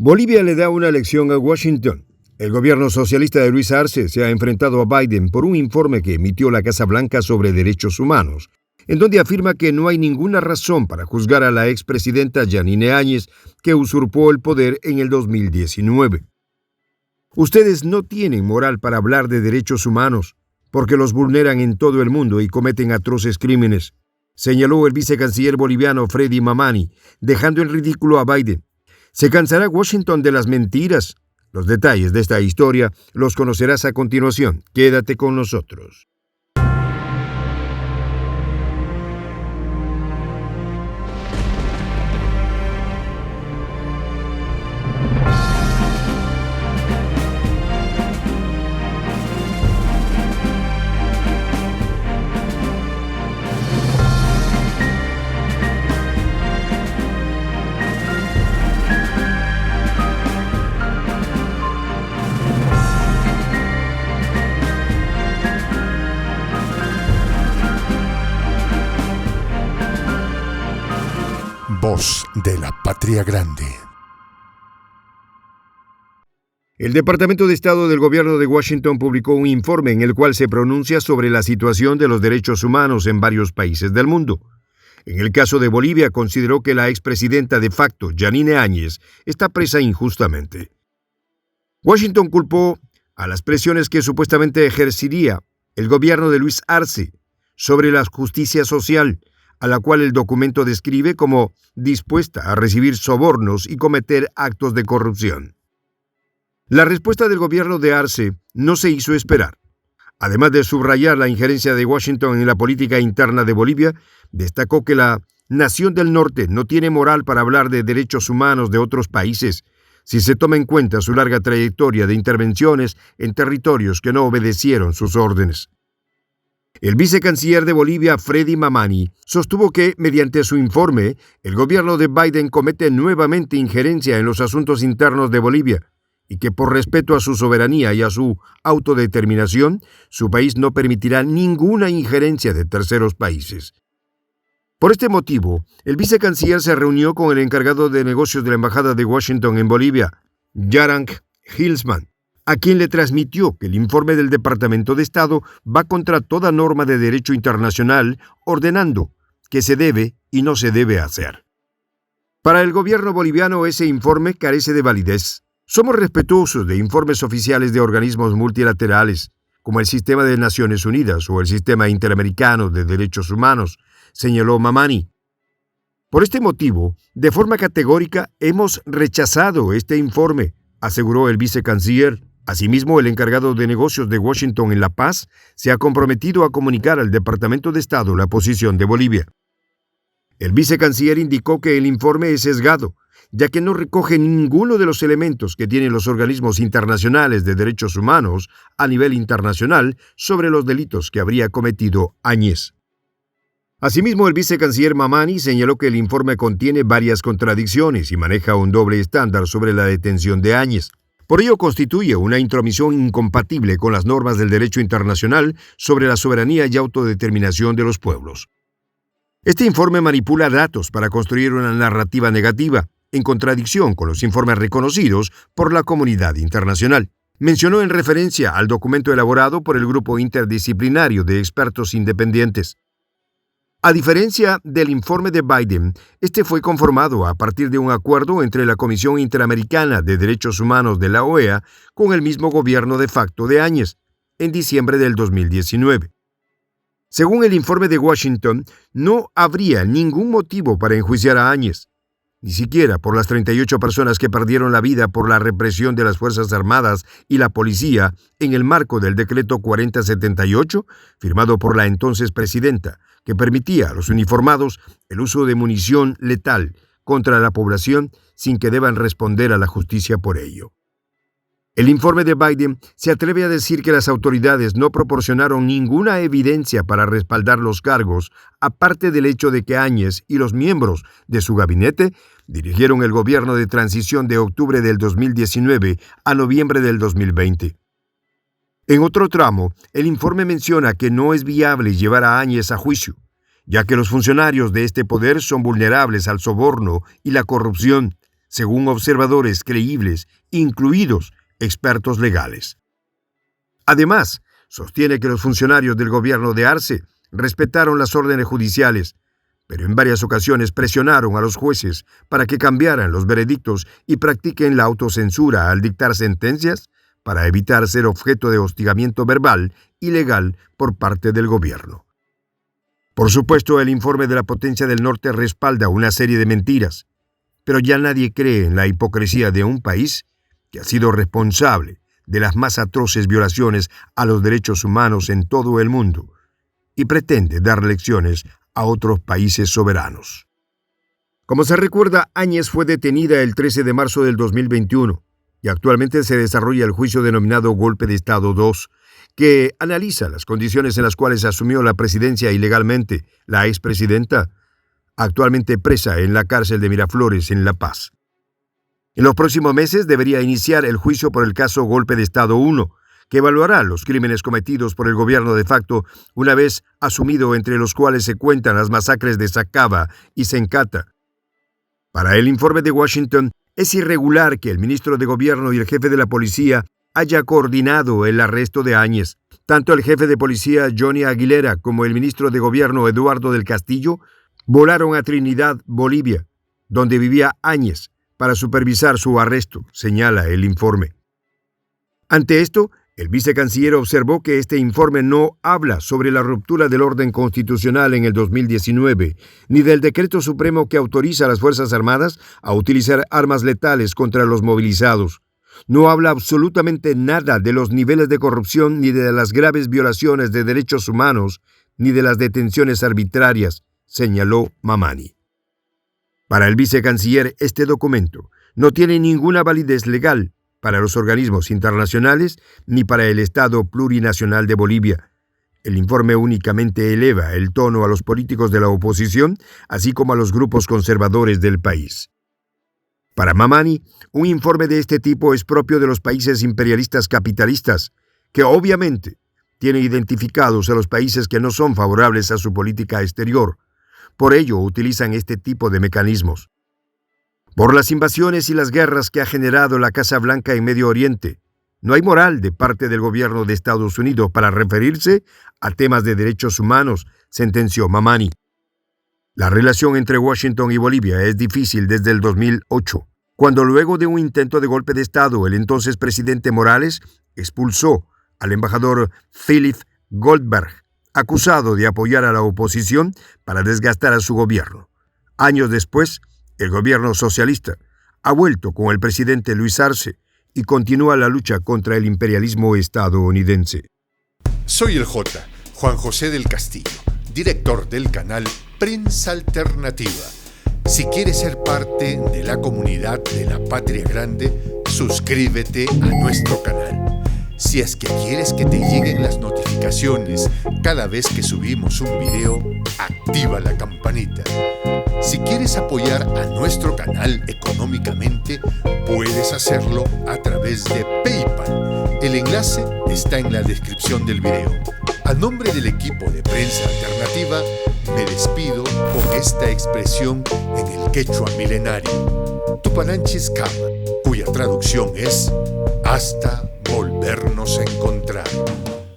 Bolivia le da una lección a Washington. El gobierno socialista de Luis Arce se ha enfrentado a Biden por un informe que emitió la Casa Blanca sobre derechos humanos, en donde afirma que no hay ninguna razón para juzgar a la expresidenta Yanine Áñez, que usurpó el poder en el 2019. Ustedes no tienen moral para hablar de derechos humanos, porque los vulneran en todo el mundo y cometen atroces crímenes, señaló el vicecanciller boliviano Freddy Mamani, dejando en ridículo a Biden. ¿Se cansará Washington de las mentiras? Los detalles de esta historia los conocerás a continuación. Quédate con nosotros. Voz de la Patria Grande. El Departamento de Estado del Gobierno de Washington publicó un informe en el cual se pronuncia sobre la situación de los derechos humanos en varios países del mundo. En el caso de Bolivia, consideró que la expresidenta de facto, Yanine Áñez, está presa injustamente. Washington culpó a las presiones que supuestamente ejercería el gobierno de Luis Arce sobre la justicia social, a la cual el documento describe como dispuesta a recibir sobornos y cometer actos de corrupción. La respuesta del gobierno de Arce no se hizo esperar. Además de subrayar la injerencia de Washington en la política interna de Bolivia, destacó que la nación del norte no tiene moral para hablar de derechos humanos de otros países, si se toma en cuenta su larga trayectoria de intervenciones en territorios que no obedecieron sus órdenes. El vicecanciller de Bolivia, Freddy Mamani, sostuvo que, mediante su informe, el gobierno de Biden comete nuevamente injerencia en los asuntos internos de Bolivia y que, por respeto a su soberanía y a su autodeterminación, su país no permitirá ninguna injerencia de terceros países. Por este motivo, el vicecanciller se reunió con el encargado de negocios de la Embajada de Washington en Bolivia, Jarang Hilsman, a quien le transmitió que el informe del Departamento de Estado va contra toda norma de derecho internacional, ordenando que se debe y no se debe hacer. Para el gobierno boliviano ese informe carece de validez. Somos respetuosos de informes oficiales de organismos multilaterales, como el Sistema de Naciones Unidas o el Sistema Interamericano de Derechos Humanos, señaló Mamani. Por este motivo, de forma categórica, hemos rechazado este informe, aseguró el vicecanciller. Asimismo, el encargado de negocios de Washington en La Paz se ha comprometido a comunicar al Departamento de Estado la posición de Bolivia. El vicecanciller indicó que el informe es sesgado, ya que no recoge ninguno de los elementos que tienen los organismos internacionales de derechos humanos a nivel internacional sobre los delitos que habría cometido Áñez. Asimismo, el vicecanciller Mamani señaló que el informe contiene varias contradicciones y maneja un doble estándar sobre la detención de Áñez. Por ello constituye una intromisión incompatible con las normas del derecho internacional sobre la soberanía y autodeterminación de los pueblos. Este informe manipula datos para construir una narrativa negativa, en contradicción con los informes reconocidos por la comunidad internacional. Mencionó en referencia al documento elaborado por el Grupo Interdisciplinario de Expertos Independientes. A diferencia del informe de Biden, este fue conformado a partir de un acuerdo entre la Comisión Interamericana de Derechos Humanos de la OEA con el mismo gobierno de facto de Áñez, en diciembre del 2019. Según el informe de Washington, no habría ningún motivo para enjuiciar a Áñez, ni siquiera por las 38 personas que perdieron la vida por la represión de las Fuerzas Armadas y la policía en el marco del decreto 4078, firmado por la entonces presidenta, que permitía a los uniformados el uso de munición letal contra la población sin que deban responder a la justicia por ello. El informe de Biden se atreve a decir que las autoridades no proporcionaron ninguna evidencia para respaldar los cargos, aparte del hecho de que Áñez y los miembros de su gabinete dirigieron el gobierno de transición de octubre del 2019 a noviembre del 2020. En otro tramo, el informe menciona que no es viable llevar a Áñez a juicio, ya que los funcionarios de este poder son vulnerables al soborno y la corrupción, según observadores creíbles, incluidos expertos legales. Además, sostiene que los funcionarios del gobierno de Arce respetaron las órdenes judiciales, pero en varias ocasiones presionaron a los jueces para que cambiaran los veredictos y practiquen la autocensura al dictar sentencias para evitar ser objeto de hostigamiento verbal y legal por parte del gobierno. Por supuesto, el informe de la Potencia del Norte respalda una serie de mentiras, pero ya nadie cree en la hipocresía de un país que ha sido responsable de las más atroces violaciones a los derechos humanos en todo el mundo y pretende dar lecciones a otros países soberanos. Como se recuerda, Áñez fue detenida el 13 de marzo del 2021 y actualmente se desarrolla el juicio denominado Golpe de Estado 2, que analiza las condiciones en las cuales asumió la presidencia ilegalmente la expresidenta, actualmente presa en la cárcel de Miraflores, en La Paz. En los próximos meses debería iniciar el juicio por el caso Golpe de Estado 1, que evaluará los crímenes cometidos por el gobierno de facto una vez asumido, entre los cuales se cuentan las masacres de Sacaba y Sencata. Para el informe de Washington, es irregular que el ministro de Gobierno y el jefe de la policía haya coordinado el arresto de Áñez. Tanto el jefe de policía Johnny Aguilera como el ministro de Gobierno Eduardo del Castillo volaron a Trinidad, Bolivia, donde vivía Áñez, para supervisar su arresto, señala el informe. Ante esto, el vicecanciller observó que este informe no habla sobre la ruptura del orden constitucional en el 2019, ni del decreto supremo que autoriza a las Fuerzas Armadas a utilizar armas letales contra los movilizados. No habla absolutamente nada de los niveles de corrupción, ni de las graves violaciones de derechos humanos, ni de las detenciones arbitrarias, señaló Mamani. Para el vicecanciller, este documento no tiene ninguna validez legal para los organismos internacionales ni para el Estado plurinacional de Bolivia. El informe únicamente eleva el tono a los políticos de la oposición, así como a los grupos conservadores del país. Para Mamani, un informe de este tipo es propio de los países imperialistas capitalistas, que obviamente tienen identificados a los países que no son favorables a su política exterior. Por ello, utilizan este tipo de mecanismos. Por las invasiones y las guerras que ha generado la Casa Blanca en Medio Oriente, no hay moral de parte del gobierno de Estados Unidos para referirse a temas de derechos humanos, sentenció Mamani. La relación entre Washington y Bolivia es difícil desde el 2008, cuando luego de un intento de golpe de Estado, el entonces presidente Morales expulsó al embajador Philip Goldberg, acusado de apoyar a la oposición para desgastar a su gobierno. Años después, el gobierno socialista ha vuelto con el presidente Luis Arce y continúa la lucha contra el imperialismo estadounidense. Soy el J, Juan José del Castillo, director del canal Prensa Alternativa. Si quieres ser parte de la comunidad de la Patria Grande, suscríbete a nuestro canal. Si es que quieres que te lleguen las notificaciones cada vez que subimos un video, activa la campanita. Si quieres apoyar a nuestro canal económicamente, puedes hacerlo a través de PayPal. El enlace está en la descripción del video. A nombre del equipo de Prensa Alternativa, me despido con esta expresión en el quechua milenario, Tupananchis Kama, cuya traducción es hasta volvernos a encontrar.